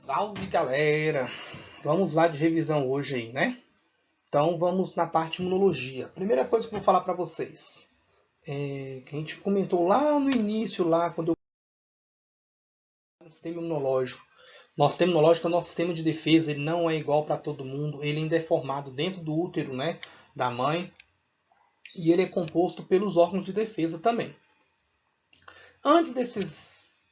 Salve, galera! Vamos lá de revisão hoje aí, né? Então vamos na parte imunologia. Primeira coisa que eu vou falar para vocês que a gente comentou lá no início, lá quando eu no sistema imunológico. Nosso sistema imunológico é o nosso sistema de defesa, ele não é igual para todo mundo, ele ainda é formado dentro do útero, né, da mãe, e ele é composto pelos órgãos de defesa também. Antes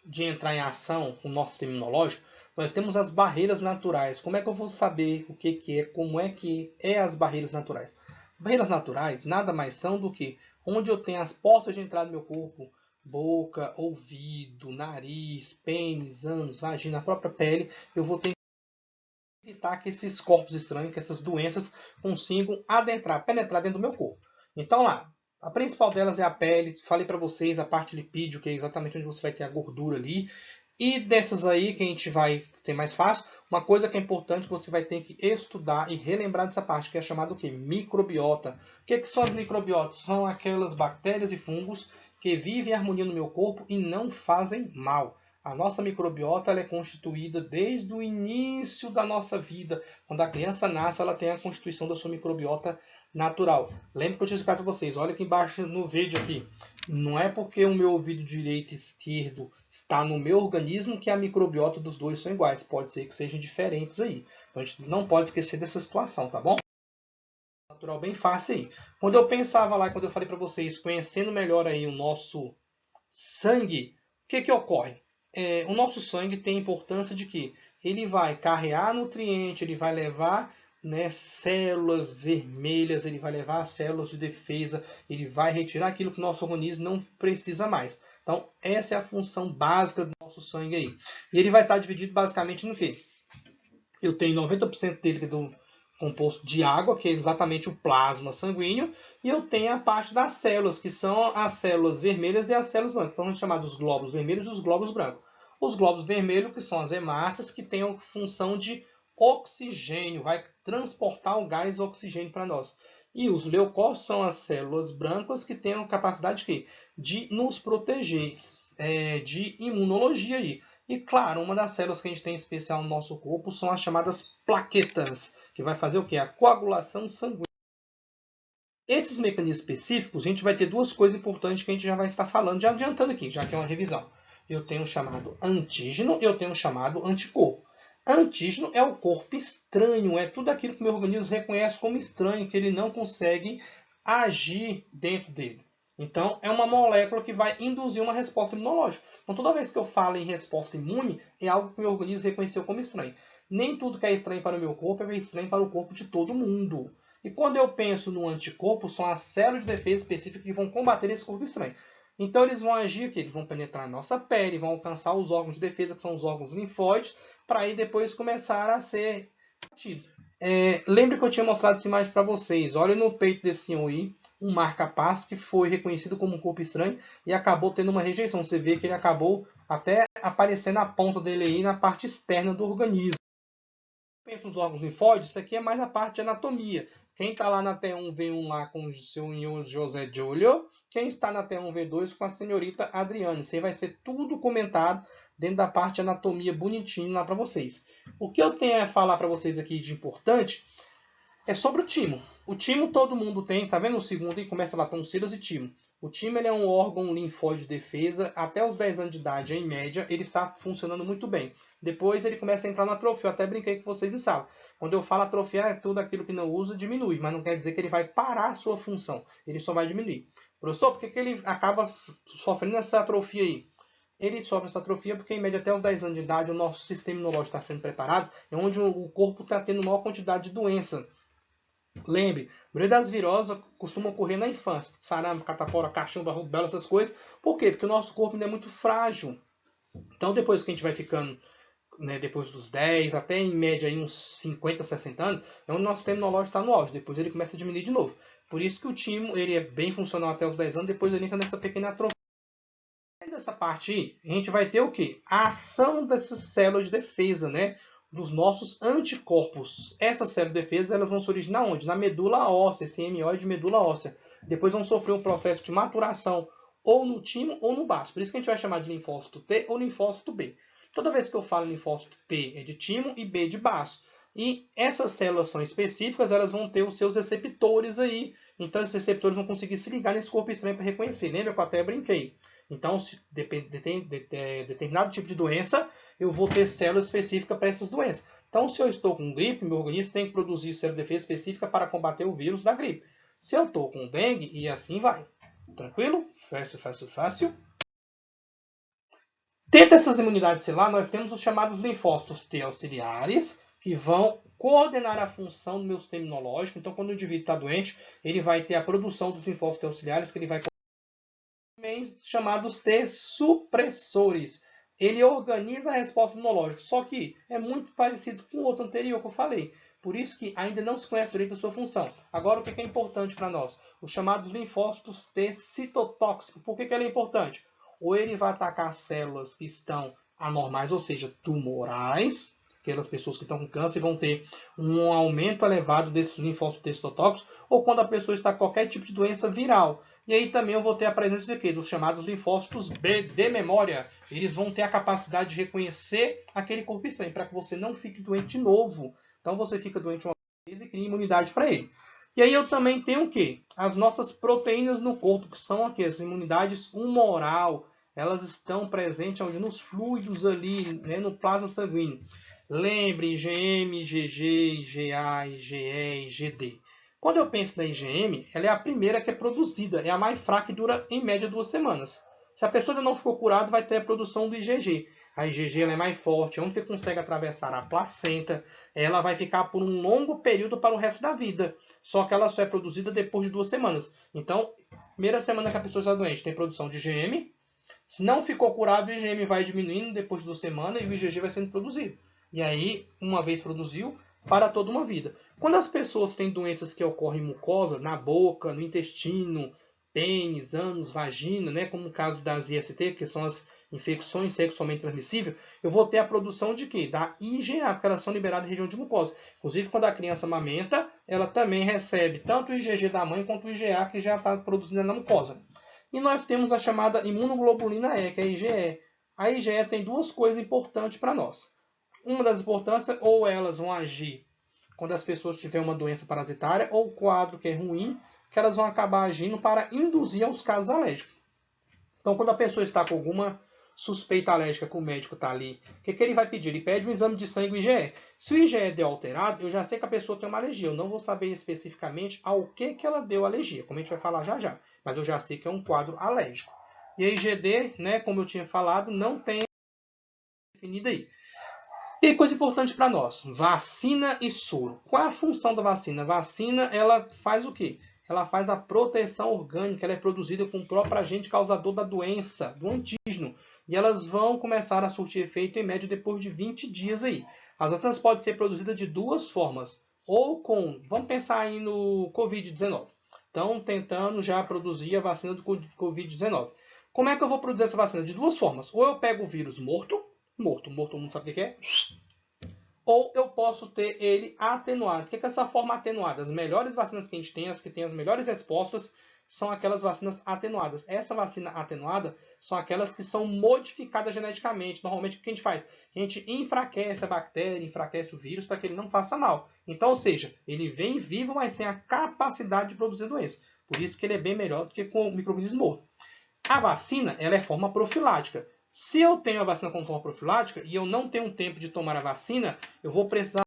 de entrar em ação o nosso sistema imunológico, nós temos as barreiras naturais. Como é que eu vou saber o que é, como é que é as barreiras naturais? Barreiras naturais nada mais são do que onde eu tenho as portas de entrada do meu corpo, boca, ouvido, nariz, pênis, ânus, vagina, a própria pele, eu vou ter que evitar que esses corpos estranhos, que essas doenças consigam adentrar, penetrar dentro do meu corpo. Então lá, a principal delas é a pele. Falei para vocês a parte lipídio, que é exatamente onde você vai ter a gordura ali. E dessas aí que a gente vai ter mais fácil, uma coisa que é importante, você vai ter que estudar e relembrar dessa parte, que é chamada o quê? Microbiota. O que são as microbiotas? São aquelas bactérias e fungos que vivem em harmonia no meu corpo e não fazem mal. A nossa microbiota ela é constituída desde o início da nossa vida. Quando a criança nasce, ela tem a constituição da sua microbiota natural. Lembra que eu tinha explicado para vocês, olha aqui embaixo no vídeo aqui. Não é porque o meu ouvido direito e esquerdo está no meu organismo que a microbiota dos dois são iguais. Pode ser que sejam diferentes aí. Então a gente não pode esquecer dessa situação, tá bom? Natural bem fácil aí. Quando eu pensava lá, quando eu falei para vocês, conhecendo melhor aí o nosso sangue, o que ocorre? O nosso sangue tem a importância de que ele vai carregar nutriente, ele vai levar, né, células vermelhas, ele vai levar células de defesa, ele vai retirar aquilo que o nosso organismo não precisa mais. Então, essa é a função básica do nosso sangue aí. E ele vai estar dividido basicamente no quê? Eu tenho 90% dele composto de água, que é exatamente o plasma sanguíneo, e eu tenho a parte das células, que são as células vermelhas e as células brancas. Então, a gente chama dos glóbulos vermelhos e os glóbulos brancos. Os glóbulos vermelhos, que são as hemácias, que têm a função de oxigênio, vai transportar o gás oxigênio para nós. E os leucócitos são as células brancas, que têm a capacidade de nos proteger, de imunologia aí. E claro, uma das células que a gente tem em especial no nosso corpo são as chamadas plaquetas, que vai fazer o quê? A coagulação sanguínea. Esses mecanismos específicos, a gente vai ter duas coisas importantes que a gente já vai estar falando, já adiantando aqui, já que é uma revisão. Eu tenho o chamado antígeno e eu tenho o chamado anticorpo. Antígeno é o corpo estranho, é tudo aquilo que o meu organismo reconhece como estranho, que ele não consegue agir dentro dele. Então, é uma molécula que vai induzir uma resposta imunológica. Então, toda vez que eu falo em resposta imune, é algo que o meu organismo reconheceu como estranho. Nem tudo que é estranho para o meu corpo é estranho para o corpo de todo mundo. E quando eu penso no anticorpo, são as células de defesa específicas que vão combater esse corpo estranho. Então, eles vão agir, que eles vão penetrar na nossa pele, vão alcançar os órgãos de defesa, que são os órgãos linfóides, para aí depois começar a ser batido. Lembre que eu tinha mostrado essa imagem para vocês. Olha no peito desse senhor aí, um marca-passo que foi reconhecido como um corpo estranho e acabou tendo uma rejeição. Você vê que ele acabou até aparecendo a ponta dele aí na parte externa do organismo. Pensa nos órgãos linfóides, isso aqui é mais a parte de anatomia. Quem está lá na T1V1 lá com o seu senhor José Júlio, quem está na T1V2 com a senhorita Adriane. Isso aí vai ser tudo comentado dentro da parte de anatomia bonitinho lá para vocês. O que eu tenho a falar para vocês aqui de importante é sobre o timo. O timo todo mundo tem, tá vendo o segundo aí? Começa lá, tonsilas e timo. O timo ele é um órgão linfóide de defesa. Até os 10 anos de idade, em média, ele está funcionando muito bem. Depois ele começa a entrar na atrofia. Eu até brinquei com vocês e sabe. Quando eu falo atrofiar, é tudo aquilo que não usa diminui, mas não quer dizer que ele vai parar a sua função. Ele só vai diminuir. Professor, por que ele acaba sofrendo essa atrofia aí? Ele sofre essa atrofia porque, em média, até os 10 anos de idade, o nosso sistema imunológico está sendo preparado, é onde o corpo está tendo maior quantidade de doença. Lembre, a maioria das viroses costuma ocorrer na infância. Sarampo, catapora, cachumba, rubéola, essas coisas. Por quê? Porque o nosso corpo ainda é muito frágil. Então, depois que a gente vai ficando, né, depois dos 10, até em média aí uns 50, 60 anos, é onde o nosso sistema imunológico está no auge. Depois ele começa a diminuir de novo. Por isso que o timo ele é bem funcional até os 10 anos, depois ele entra nessa pequena atrofia. Dessa parte aí, a gente vai ter o quê? A ação dessas células de defesa, né? Dos nossos anticorpos. Essas células de defesa elas vão se originar onde? Na medula óssea, esse MO de medula óssea. Depois vão sofrer um processo de maturação ou no timo ou no baço. Por isso que a gente vai chamar de linfócito T ou linfócito B. Toda vez que eu falo linfócito T é de timo e B de baço. E essas células são específicas, elas vão ter os seus receptores aí. Então, esses receptores vão conseguir se ligar nesse corpo estranho para reconhecer. Lembra que eu até brinquei? Então, se determinado tipo de doença, eu vou ter células específicas para essas doenças. Então, se eu estou com gripe, meu organismo tem que produzir célula de defesa específica para combater o vírus da gripe. Se eu estou com dengue, e assim vai. Tranquilo? Fácil, fácil, fácil. Dentro dessas imunidades celulares, nós temos os chamados linfócitos T auxiliares, que vão coordenar a função do meu sistema imunológico. Então, quando o indivíduo está doente, ele vai ter a produção dos linfócitos T auxiliares, que ele vai também chamados T supressores. Ele organiza a resposta imunológica, só que é muito parecido com o outro anterior que eu falei. Por isso que ainda não se conhece direito a sua função. Agora, o que é importante para nós? Os chamados linfócitos T citotóxicos. Por que ele é importante? Ou ele vai atacar células que estão anormais, ou seja, tumorais. Aquelas pessoas que estão com câncer vão ter um aumento elevado desses linfócitos T citotóxicos, ou quando a pessoa está com qualquer tipo de doença viral. E aí também eu vou ter a presença de quê? Dos chamados linfócitos B de memória. Eles vão ter a capacidade de reconhecer aquele corpo estranho, para que você não fique doente de novo. Então você fica doente uma vez e cria imunidade para ele. E aí eu também tenho o quê? As nossas proteínas no corpo, que são aqui, as imunidades humoral. Elas estão presentes onde? Nos fluidos ali, né, no plasma sanguíneo. Lembre, IgM, IgG, IgA, IgE, IgD. Quando eu penso na IgM, ela é a primeira que é produzida, é a mais fraca e dura em média 2 semanas. Se a pessoa ainda não ficou curada, vai ter a produção do IgG. A IgG ela é mais forte, é onde que consegue atravessar a placenta, ela vai ficar por um longo período para o resto da vida. Só que ela só é produzida depois de 2 semanas. Então, primeira semana que a pessoa está doente, tem produção de IgM. Se não ficou curado, o IgM vai diminuindo depois de 2 semanas e o IgG vai sendo produzido. E aí, uma vez produziu, para toda uma vida. Quando as pessoas têm doenças que ocorrem em mucosa, na boca, no intestino, pênis, ânus, vagina, né, como o caso das IST, que são as infecções sexualmente transmissíveis, eu vou ter a produção de quê? Da IgA, porque elas são liberadas em região de mucosa. Inclusive, quando a criança amamenta, ela também recebe tanto o IgG da mãe quanto o IgA, que já está produzindo na mucosa. E nós temos a chamada imunoglobulina E, que é a IgE. A IgE tem duas coisas importantes para nós. Uma das importâncias, ou elas vão agir quando as pessoas tiverem uma doença parasitária, ou o quadro que é ruim, que elas vão acabar agindo para induzir aos casos alérgicos. Então, quando a pessoa está com alguma suspeita alérgica que o médico está ali, o que ele vai pedir? Ele pede um exame de sangue, o IgE. Se o IgE deu alterado, eu já sei que a pessoa tem uma alergia. Eu não vou saber especificamente ao que ela deu alergia, como a gente vai falar já já. Mas eu já sei que é um quadro alérgico. E a IgD, né, como eu tinha falado, não tem definida aí. E coisa importante para nós, vacina e soro. Qual é a função da vacina? A vacina, ela faz o quê? Ela faz a proteção orgânica, ela é produzida com o próprio agente causador da doença, do antígeno. E elas vão começar a surtir efeito em média depois de 20 dias aí. As vacinas podem ser produzidas de duas formas. Ou com, vamos pensar aí no Covid-19. Estão tentando já produzir a vacina do Covid-19. Como é que eu vou produzir essa vacina? De duas formas. Ou eu pego o vírus morto, todo mundo sabe o que é? Ou eu posso ter ele atenuado. O que é essa forma atenuada? As melhores vacinas que a gente tem, as que têm as melhores respostas, são aquelas vacinas atenuadas. Essa vacina atenuada são aquelas que são modificadas geneticamente. Normalmente, o que a gente faz? A gente enfraquece a bactéria, enfraquece o vírus para que ele não faça mal. Então, ou seja, ele vem vivo, mas sem a capacidade de produzir doença. Por isso que ele é bem melhor do que com o micro-organismo morto. A vacina, ela é forma profilática. Se eu tenho a vacina como forma profilática e eu não tenho tempo de tomar a vacina, eu vou precisar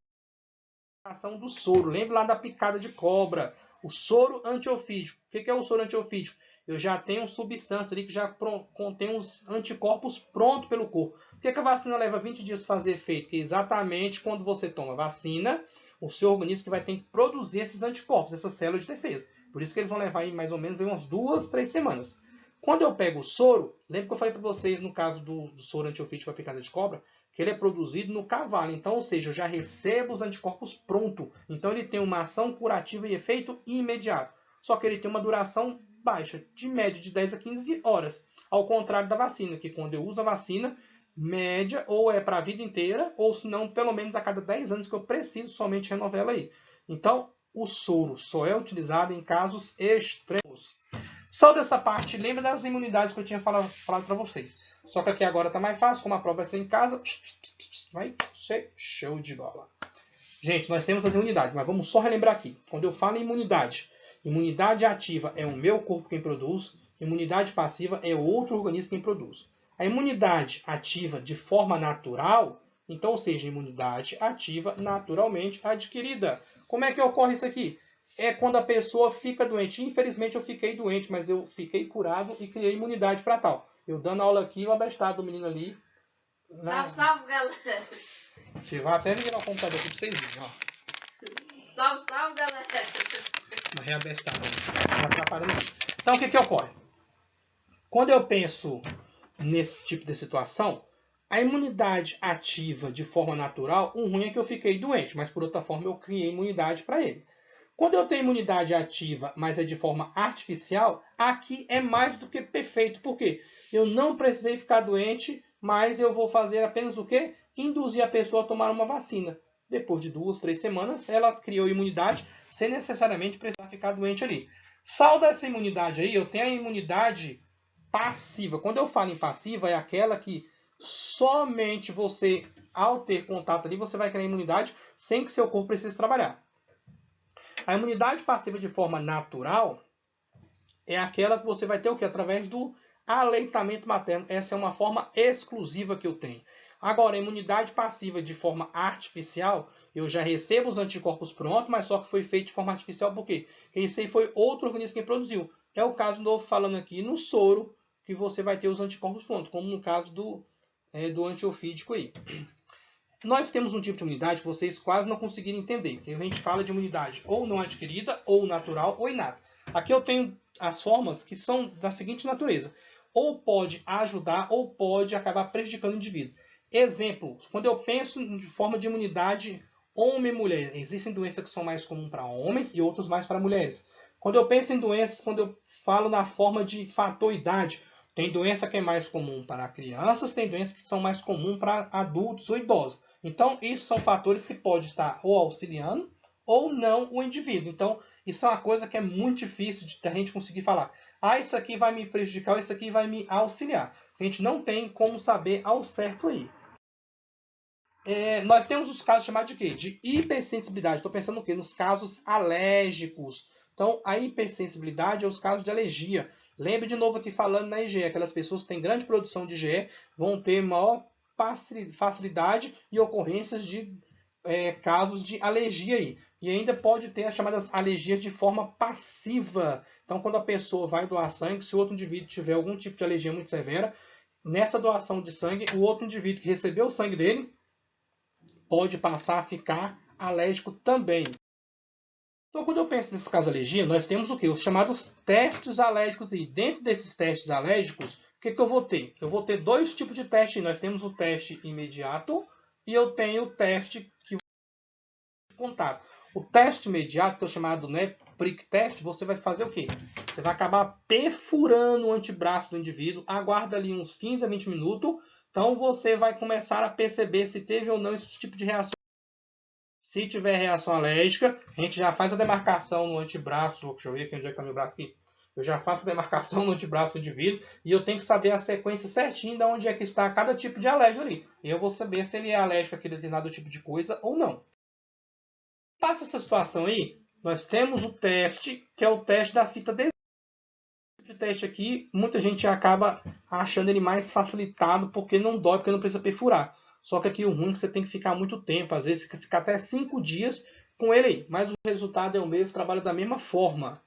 da ação do soro. Lembra lá da picada de cobra, o soro antiofídico. O que é o soro antiofídico? Eu já tenho substância ali que já contém os anticorpos prontos pelo corpo. Por que a vacina leva 20 dias para fazer efeito? Porque exatamente quando você toma vacina, o seu organismo que vai ter que produzir esses anticorpos, essas células de defesa. Por isso que eles vão levar aí mais ou menos umas 2, 3 semanas. Quando eu pego o soro, lembra que eu falei para vocês no caso do soro antiofídico para picada de cobra, que ele é produzido no cavalo. Então, ou seja, eu já recebo os anticorpos pronto. Então, ele tem uma ação curativa e efeito imediato. Só que ele tem uma duração baixa, de média de 10 a 15 horas. Ao contrário da vacina, que quando eu uso a vacina, média ou é para a vida inteira, ou se não, pelo menos a cada 10 anos que eu preciso somente renovar ela aí. Então, o soro só é utilizado em casos extremos. Só dessa parte, lembra das imunidades que eu tinha falado para vocês. Só que aqui agora está mais fácil, como a prova vai ser em casa, vai ser show de bola. Gente, nós temos as imunidades, mas vamos só relembrar aqui. Quando eu falo em imunidade, imunidade ativa é o meu corpo quem produz, imunidade passiva é outro organismo quem produz. A imunidade ativa de forma natural, então, ou seja, imunidade ativa naturalmente adquirida. Como é que ocorre isso aqui? É quando a pessoa fica doente. Infelizmente eu fiquei doente, mas eu fiquei curado e criei imunidade para tal. Eu dando aula aqui, o abestado do menino ali. Salve, salve, galera. Vou até virar o computador aqui para vocês verem, ó. Salve, salve, galera. Uma reabestada. Tá atrapalhando. Então, o que que ocorre? Quando eu penso nesse tipo de situação, a imunidade ativa de forma natural, o ruim é que eu fiquei doente, mas por outra forma eu criei imunidade para ele. Quando eu tenho imunidade ativa, mas é de forma artificial, aqui é mais do que perfeito. Por quê? Eu não precisei ficar doente, mas eu vou fazer apenas o quê? Induzir a pessoa a tomar uma vacina. Depois de 2, 3 semanas, ela criou imunidade sem necessariamente precisar ficar doente ali. Salvo essa imunidade aí, eu tenho a imunidade passiva. Quando eu falo em passiva, é aquela que somente você, ao ter contato ali, você vai criar imunidade sem que seu corpo precise trabalhar. A imunidade passiva de forma natural é aquela que você vai ter o quê? Através do aleitamento materno. Essa é uma forma exclusiva que eu tenho. Agora, a imunidade passiva de forma artificial, eu já recebo os anticorpos prontos, mas só que foi feito de forma artificial, por quê? Esse aí foi outro organismo que produziu. É o caso, novo falando aqui, no soro, que você vai ter os anticorpos prontos, como no caso do antiofídico aí. Nós temos um tipo de imunidade que vocês quase não conseguiram entender. A gente fala de imunidade ou não adquirida, ou natural, ou inata. Aqui eu tenho as formas que são da seguinte natureza. Ou pode ajudar, ou pode acabar prejudicando o indivíduo. Exemplo, quando eu penso em forma de imunidade homem e mulher, existem doenças que são mais comuns para homens e outras mais para mulheres. Quando eu penso em doenças, quando eu falo na forma de fator idade, tem doença que é mais comum para crianças, tem doenças que são mais comuns para adultos ou idosos. Então, isso são fatores que podem estar ou auxiliando ou não o indivíduo. Então, isso é uma coisa que é muito difícil de a gente conseguir falar. Ah, isso aqui vai me prejudicar, ou isso aqui vai me auxiliar. A gente não tem como saber ao certo aí. Nós temos os casos chamados de quê? De hipersensibilidade. Estou pensando no quê? Nos casos alérgicos. Então, a hipersensibilidade é os casos de alergia. Lembre de novo aqui falando na IgE. Aquelas pessoas que têm grande produção de IgE vão ter maior facilidade e ocorrências de casos de alergia aí. E ainda pode ter as chamadas alergias de forma passiva. Então, quando a pessoa vai doar sangue, se o outro indivíduo tiver algum tipo de alergia muito severa, nessa doação de sangue, o outro indivíduo que recebeu o sangue dele pode passar a ficar alérgico também. Então, quando eu penso nesses casos de alergia, nós temos o quê? Os chamados testes alérgicos. E dentro desses testes alérgicos, o que eu vou ter? Eu vou ter dois tipos de teste. Nós temos o teste imediato e eu tenho o teste que contato. O teste imediato, que é o chamado prick test, você vai fazer o quê? Você vai acabar perfurando o antebraço do indivíduo, aguarda ali uns 15 a 20 minutos, então você vai começar a perceber se teve ou não esse tipo de reação. Se tiver reação alérgica, a gente já faz a demarcação no antebraço. Deixa eu ver aqui onde é que está meu braço aqui. Eu já faço a demarcação no antebraço do indivíduo e eu tenho que saber a sequência certinha de onde é que está cada tipo de alérgico ali. E eu vou saber se ele é alérgico a aquele determinado tipo de coisa ou não. Passa essa situação aí, nós temos o teste, que é o teste da fita adesiva. Esse teste aqui, muita gente acaba achando ele mais facilitado porque não dói, porque não precisa perfurar. Só que aqui o ruim é que você tem que ficar muito tempo, às vezes você tem que ficar até 5 dias com ele aí. Mas o resultado é o mesmo, trabalha da mesma forma.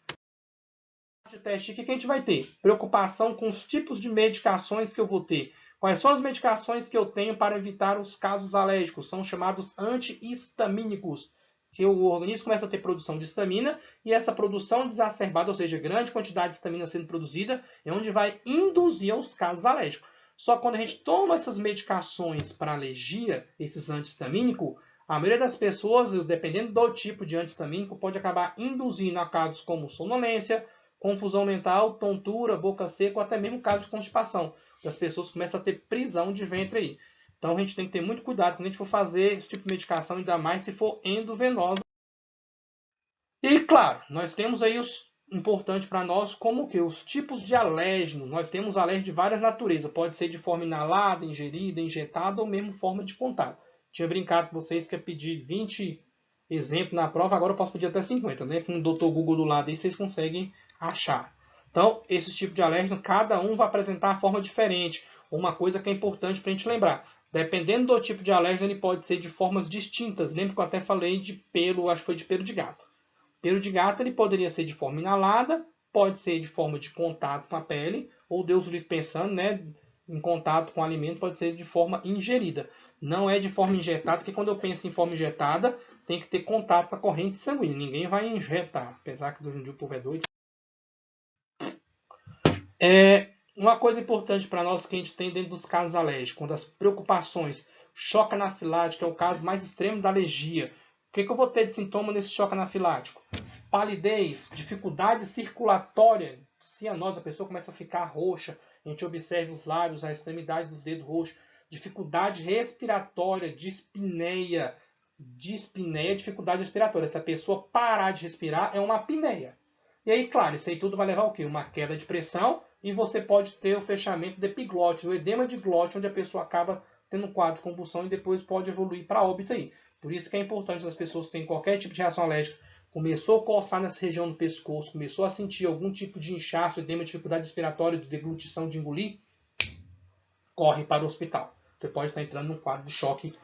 De teste, o que a gente vai ter? Preocupação com os tipos de medicações que eu vou ter. Quais são as medicações que eu tenho para evitar os casos alérgicos? São chamados antihistamínicos, que o organismo começa a ter produção de histamina e essa produção desacerbada, ou seja, grande quantidade de histamina sendo produzida, é onde vai induzir os casos alérgicos. Só que quando a gente toma essas medicações para alergia, esses antihistamínicos, a maioria das pessoas, dependendo do tipo de antihistamínico, pode acabar induzindo a casos como sonolência, confusão mental, tontura, boca seca ou até mesmo caso de constipação. As pessoas começam a ter prisão de ventre aí. Então a gente tem que ter muito cuidado quando a gente for fazer esse tipo de medicação, ainda mais se for endovenosa. E claro, nós temos aí os importante para nós como que os tipos de alérgenos. Nós temos alérgeno de várias naturezas. Pode ser de forma inalada, ingerida, injetada ou mesmo forma de contato. Tinha brincado com vocês que ia pedir 20 exemplos na prova, agora eu posso pedir até 50, né? Com o Dr. Google do lado aí vocês conseguem achar. Então, esse tipo de alérgeno, cada um vai apresentar uma forma diferente. Uma coisa que é importante para a gente lembrar. Dependendo do tipo de alérgeno, ele pode ser de formas distintas. Lembra que eu até falei de pelo, acho que foi de pelo de gato. Pelo de gato ele poderia ser de forma inalada, pode ser de forma de contato com a pele, ou Deus livre pensando, né, em contato com o alimento, pode ser de forma ingerida. Não é de forma injetada, porque quando eu penso em forma injetada, tem que ter contato com a corrente sanguínea. Ninguém vai injetar, apesar que hoje em dia o povo é doido. Uma coisa importante para nós que a gente tem dentro dos casos alérgicos, quando as preocupações, choque anafilático é o caso mais extremo da alergia. O que eu vou ter de sintoma nesse choque anafilático? Palidez, dificuldade circulatória, cianose, a pessoa começa a ficar roxa, a gente observa os lábios, a extremidade dos dedos roxos, dificuldade respiratória, dispneia, dificuldade respiratória. Se a pessoa parar de respirar, é uma apneia. E aí, claro, isso aí tudo vai levar ao quê? Uma queda de pressão e você pode ter o fechamento da epiglote, o edema de glote, onde a pessoa acaba tendo um quadro de convulsão e depois pode evoluir para óbito aí. Por isso que é importante as pessoas que têm qualquer tipo de reação alérgica, começou a coçar nessa região do pescoço, começou a sentir algum tipo de inchaço, edema, dificuldade respiratória, de deglutição, de engolir, corre para o hospital. Você pode estar entrando num quadro de choque.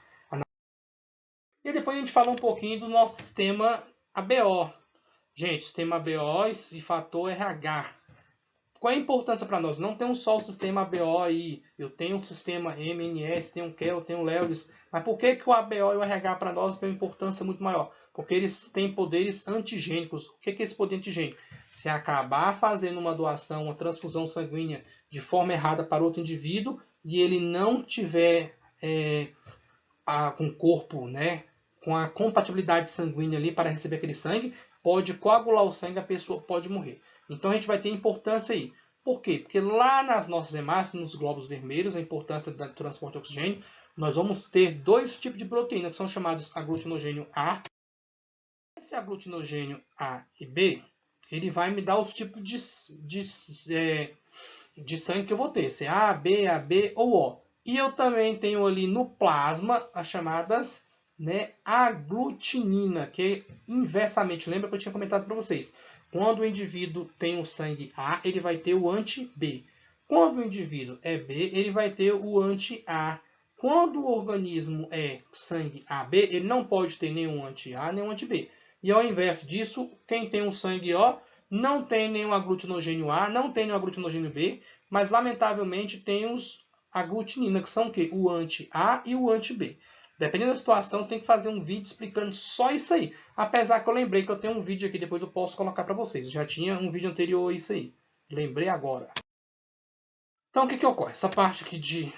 E depois a gente fala um pouquinho do nosso sistema ABO. Gente, sistema ABO e fator RH. Qual é a importância para nós? Não tem só o sistema ABO aí. Eu tenho o sistema MNS, tenho o KEL, tenho o LEODES. Mas por que o ABO e o RH para nós têm uma importância muito maior? Porque eles têm poderes antigênicos. O que é esse poder antigênico? Se acabar fazendo uma doação, uma transfusão sanguínea de forma errada para outro indivíduo e ele não tiver com o corpo, né, com a compatibilidade sanguínea ali para receber aquele sangue, pode coagular o sangue e a pessoa pode morrer. Então a gente vai ter importância aí. Por quê? Porque lá nas nossas hemácias, nos glóbulos vermelhos, a importância do transporte de oxigênio, nós vamos ter dois tipos de proteína que são chamados aglutinogênio A. Esse aglutinogênio A e B, ele vai me dar os tipos de sangue que eu vou ter. Se é A, B, AB ou O. E eu também tenho ali no plasma as chamadas, né, aglutinina, que inversamente, lembra que eu tinha comentado para vocês, quando o indivíduo tem o sangue A, ele vai ter o anti-B. Quando o indivíduo é B, ele vai ter o anti-A. Quando o organismo é sangue AB, ele não pode ter nenhum anti-A, nem um anti-B. E ao invés disso, quem tem um sangue O, não tem nenhum aglutinogênio A, não tem nenhum aglutinogênio B, mas lamentavelmente tem os aglutinina, que são o quê? O anti-A e o anti-B. Dependendo da situação, tem que fazer um vídeo explicando só isso aí. Apesar que eu lembrei que eu tenho um vídeo aqui, depois eu posso colocar para vocês. Eu já tinha um vídeo anterior a isso aí. Lembrei agora. Então, o que ocorre? Essa parte aqui de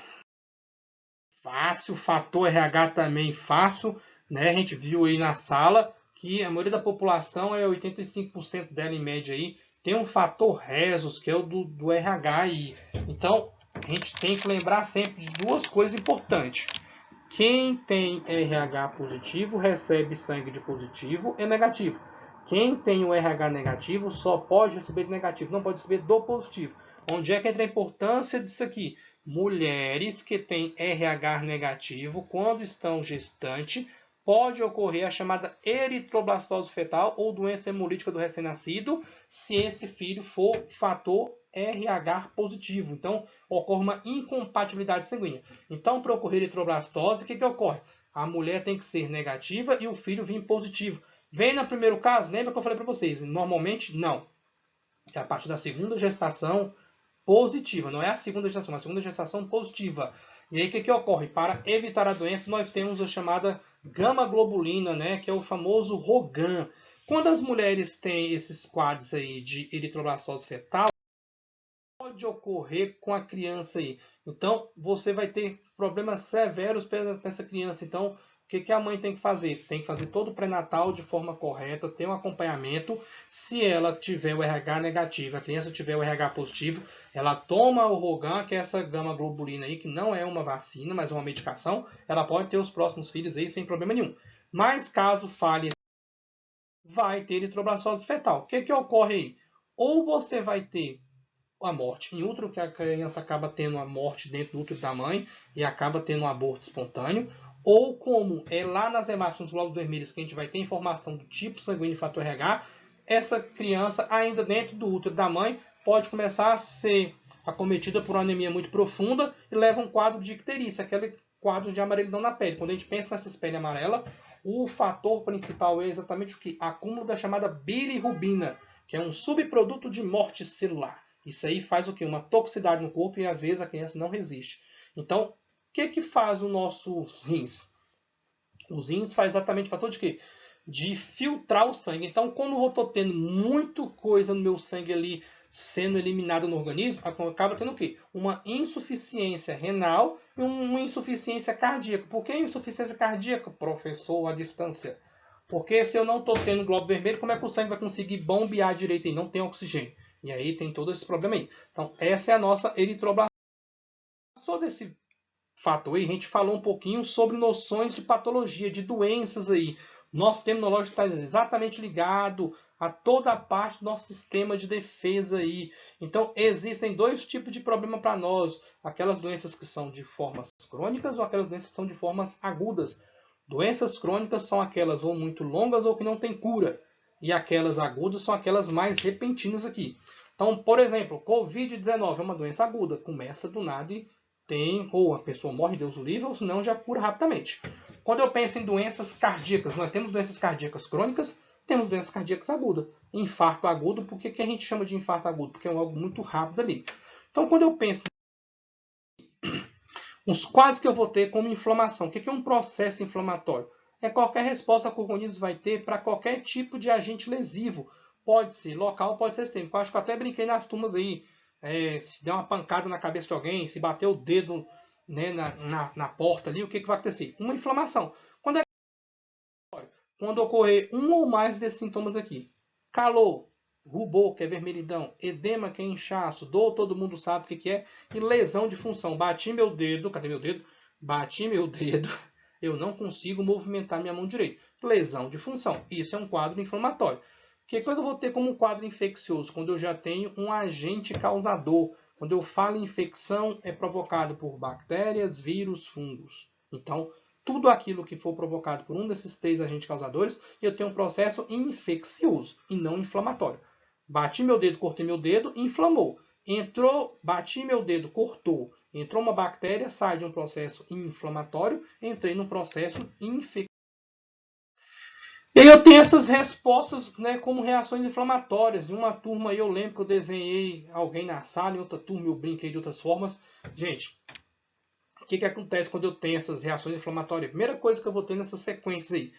fácil, fator RH também fácil, né? A gente viu aí na sala que a maioria da população, 85% dela em média aí, tem um fator Rhesus, que é o do RH aí. Então, a gente tem que lembrar sempre de duas coisas importantes. Quem tem RH positivo recebe sangue de positivo e negativo. Quem tem o RH negativo só pode receber de negativo, não pode receber do positivo. Onde é que entra a importância disso aqui? Mulheres que têm RH negativo, quando estão gestantes, pode ocorrer a chamada eritroblastose fetal ou doença hemolítica do recém-nascido, se esse filho for fator RH positivo. Então, ocorre uma incompatibilidade sanguínea. Então, para ocorrer eritroblastose, o que ocorre? A mulher tem que ser negativa e o filho vir positivo. Vem no primeiro caso? Lembra que eu falei para vocês? Normalmente, não. É a partir da segunda gestação positiva. Não é a segunda gestação, a segunda gestação positiva. E aí, o que ocorre? Para evitar a doença, nós temos a chamada gama-globulina, né? Que é o famoso ROGAM. Quando as mulheres têm esses quadros aí de eritroblastose fetal, pode ocorrer com a criança aí. Então, você vai ter problemas severos para essa criança. Então, o que a mãe tem que fazer? Tem que fazer todo o pré-natal de forma correta, ter um acompanhamento. Se ela tiver o RH negativo, a criança tiver o RH positivo, ela toma o ROGAM, que é essa gama-globulina aí, que não é uma vacina, mas uma medicação. Ela pode ter os próximos filhos aí sem problema nenhum. Mas caso falhe, vai ter eritroblastose fetal. O que ocorre aí? Ou você vai ter a morte em útero, que a criança acaba tendo a morte dentro do útero da mãe e acaba tendo um aborto espontâneo, ou como é lá nas hemácias, nos glóbulos vermelhos, que a gente vai ter informação do tipo sanguíneo e fator RH, essa criança, ainda dentro do útero da mãe, pode começar a ser acometida por uma anemia muito profunda e leva um quadro de icterícia, aquele quadro de amarelidão na pele. Quando a gente pensa nessa pele amarela, o fator principal é exatamente o que? Acúmulo da chamada bilirrubina, que é um subproduto de morte celular. Isso aí faz o quê? Uma toxicidade no corpo e às vezes a criança não resiste. Então, o que faz o nosso rins? Os rins faz exatamente o fator de quê? De filtrar o sangue. Então, quando eu estou tendo muita coisa no meu sangue ali sendo eliminada no organismo, acaba tendo o quê? Uma insuficiência renal e uma insuficiência cardíaca. Por que insuficiência cardíaca, professor, à distância? Porque se eu não estou tendo glóbulo vermelho, como é que o sangue vai conseguir bombear direito e não tem oxigênio? E aí tem todo esse problema aí. Então, essa é a nossa eritroblastomia. Só desse fato aí, a gente falou um pouquinho sobre noções de patologia, de doenças aí. Nosso sistema imunológico está exatamente ligado a toda a parte do nosso sistema de defesa aí. Então, existem dois tipos de problema para nós. Aquelas doenças que são de formas crônicas ou aquelas doenças que são de formas agudas. Doenças crônicas são aquelas ou muito longas ou que não têm cura. E aquelas agudas são aquelas mais repentinas aqui. Então, por exemplo, Covid-19 é uma doença aguda. Começa do nada e tem, ou a pessoa morre, Deus o livre, ou senão já cura rapidamente. Quando eu penso em doenças cardíacas, nós temos doenças cardíacas crônicas, temos doenças cardíacas agudas. Infarto agudo, por que a gente chama de infarto agudo? Porque é algo muito rápido ali. Então, quando eu penso os quadros que eu vou ter como inflamação, o que é um processo inflamatório? É qualquer resposta que o organismo vai ter para qualquer tipo de agente lesivo. Pode ser local, pode ser sistêmico. Eu acho que eu até brinquei nas turmas aí. Se der uma pancada na cabeça de alguém, se bater o dedo, né, na porta ali, o que vai acontecer? Uma inflamação. Quando ocorrer um ou mais desses sintomas aqui: calor, rubor, que é vermelhidão, edema, que é inchaço, dor, todo mundo sabe o que é, e lesão de função. Bati meu dedo, cadê meu dedo? Bati meu dedo, eu não consigo movimentar minha mão direita. Lesão de função. Isso é um quadro inflamatório. Que quando eu vou ter como um quadro infeccioso? Quando eu já tenho um agente causador. Quando eu falo em infecção, é provocado por bactérias, vírus, fungos. Então, tudo aquilo que for provocado por um desses três agentes causadores, eu tenho um processo infeccioso e não inflamatório. Bati meu dedo, cortei meu dedo, inflamou. Entrou, bati meu dedo, cortou. Entrou uma bactéria, sai de um processo inflamatório, entrei num processo infeccioso. E aí eu tenho essas respostas, né, como reações inflamatórias. Em uma turma aí eu lembro que eu desenhei alguém na sala, em outra turma eu brinquei de outras formas. Gente, o que acontece quando eu tenho essas reações inflamatórias? A primeira coisa que eu vou ter nessas sequências aí,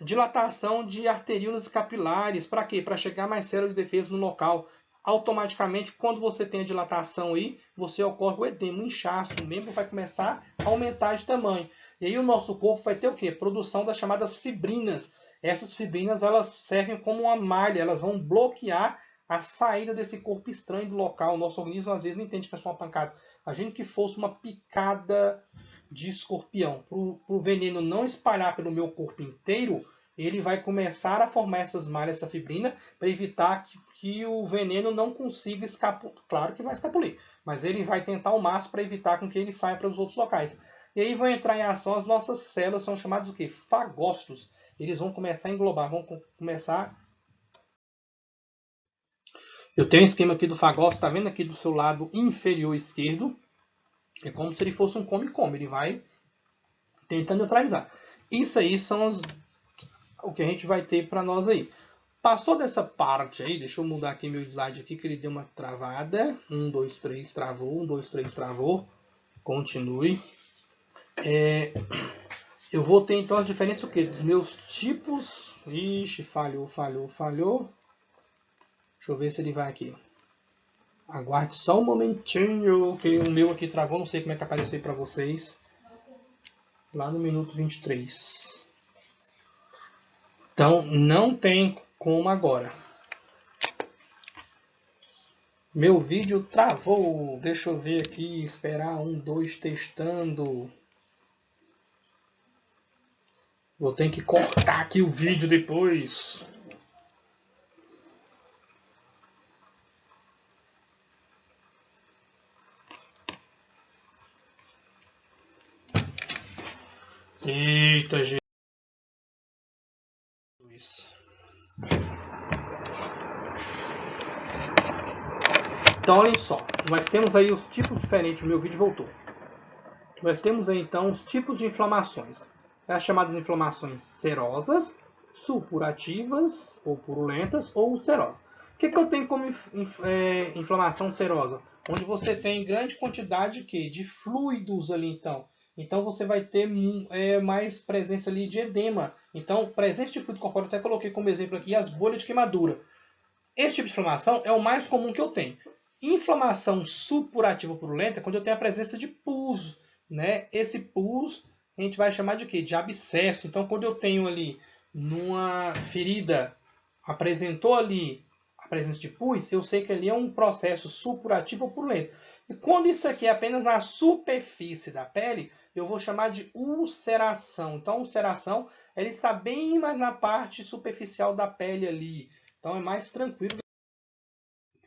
dilatação de arteríolas capilares. Para quê? Para chegar mais células de defesa no local. Automaticamente, quando você tem a dilatação aí, você ocorre o edema, o inchaço, o membro vai começar a aumentar de tamanho. E aí o nosso corpo vai ter o quê? Produção das chamadas fibrinas. Essas fibrinas elas servem como uma malha, elas vão bloquear a saída desse corpo estranho do local. O nosso organismo às vezes não entende que é só uma pancada. Imagina que fosse uma picada de escorpião. Para o veneno não espalhar pelo meu corpo inteiro, ele vai começar a formar essas malhas, essa fibrina, para evitar que o veneno não consiga escapulir. Claro que vai escapulir, mas ele vai tentar ao máximo para evitar com que ele saia para os outros locais. E aí vão entrar em ação as nossas células, são chamadas o quê? Fagócitos. Eles vão começar a englobar, vão começar. Eu tenho um esquema aqui do fagócito, tá vendo aqui do seu lado inferior esquerdo? É como se ele fosse um come-come, ele vai tentando neutralizar. Isso aí são o que a gente vai ter para nós aí. Passou dessa parte aí, deixa eu mudar aqui meu slide aqui, que ele deu uma travada. 1, 2, 3, travou. 1, 2, 3, travou. Continue. Eu vou ter então as diferenças o quê? Dos meus tipos. Ixi, falhou. Deixa eu ver se ele vai aqui. Aguarde só um momentinho, que o meu aqui travou, não sei como é que apareceu para vocês. Lá no minuto 23. Então, não tem como agora. Meu vídeo travou. Deixa eu ver aqui, esperar 1, 2, testando. Vou ter que cortar aqui o vídeo depois. Eita, Jesus. Então, olhem só. Nós temos aí os tipos diferentes. Meu vídeo voltou. Nós temos aí, então, os tipos de inflamações. As chamadas inflamações serosas, supurativas ou purulentas ou ulcerosas. O que eu tenho como inflamação serosa? Onde você tem grande quantidade de fluidos ali, então. Então você vai ter mais presença ali de edema. Então, presença de fluido corpóreo, até coloquei como exemplo aqui as bolhas de queimadura. Esse tipo de inflamação é o mais comum que eu tenho. Inflamação supurativa ou purulenta é quando eu tenho a presença de pus, né? Esse pus a gente vai chamar de quê? De abscesso. Então, quando eu tenho ali numa ferida, apresentou ali a presença de pus, eu sei que ali é um processo supurativo ou purulento. E quando isso aqui é apenas na superfície da pele, eu vou chamar de ulceração. Então, a ulceração ela está bem mais na parte superficial da pele ali. Então, é mais tranquilo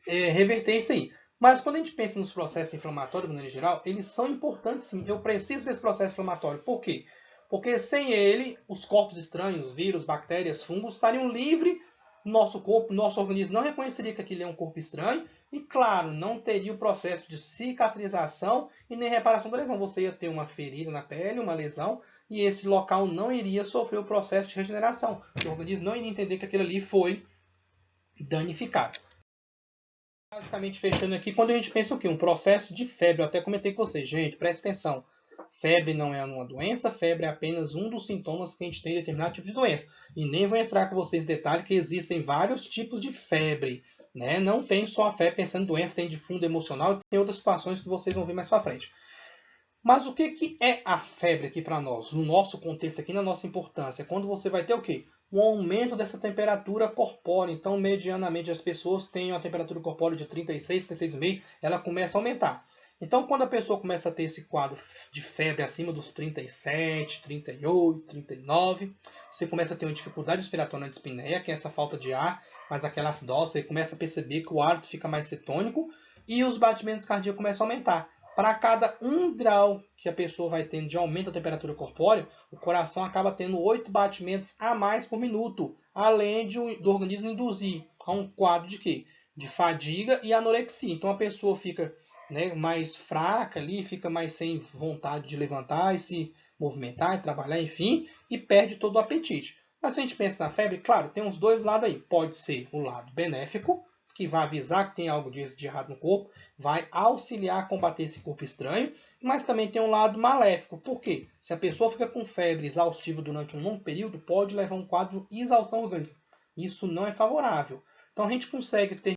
reverter isso aí. Mas quando a gente pensa nos processos inflamatórios, de maneira geral, eles são importantes sim. Eu preciso desse processo inflamatório. Por quê? Porque sem ele, os corpos estranhos, vírus, bactérias, fungos, estariam livres no nosso corpo, nosso organismo não reconheceria que aquilo é um corpo estranho e, claro, não teria o processo de cicatrização e nem reparação da lesão. Você ia ter uma ferida na pele, uma lesão, e esse local não iria sofrer o processo de regeneração. O organismo não iria entender que aquilo ali foi danificado. Basicamente, fechando aqui, quando a gente pensa o quê? Um processo de febre. Eu até comentei com vocês, gente, presta atenção. Febre não é uma doença, febre é apenas um dos sintomas que a gente tem em determinado tipo de doença. E nem vou entrar com vocês em detalhe que existem vários tipos de febre. Né? Não tem só a febre pensando em doença, tem de fundo emocional e tem outras situações que vocês vão ver mais para frente. Mas o que é a febre aqui para nós? No nosso contexto aqui, na nossa importância. Quando você vai ter o quê? Um aumento dessa temperatura corpórea. Então, medianamente, as pessoas têm uma temperatura corpórea de 36, 36,5, ela começa a aumentar. Então, quando a pessoa começa a ter esse quadro de febre acima dos 37, 38, 39, você começa a ter uma dificuldade respiratória na dispneia, que é essa falta de ar, mas aquela acidose, você começa a perceber que o hálito fica mais cetônico e os batimentos cardíacos começam a aumentar. Para cada 1 grau que a pessoa vai tendo de aumento da temperatura corpórea, o coração acaba tendo 8 batimentos a mais por minuto, além do organismo induzir a um quadro de quê? De fadiga e anorexia. Então a pessoa fica mais fraca ali, fica mais sem vontade de levantar e se movimentar e trabalhar, enfim, e perde todo o apetite. Mas se a gente pensa na febre, claro, tem uns dois lados aí. Pode ser o lado benéfico, que vai avisar que tem algo de errado no corpo, vai auxiliar a combater esse corpo estranho, mas também tem um lado maléfico. Por quê? Se a pessoa fica com febre exaustiva durante um longo período, pode levar a um quadro de exaustão orgânica. Isso não é favorável. Então a gente consegue ter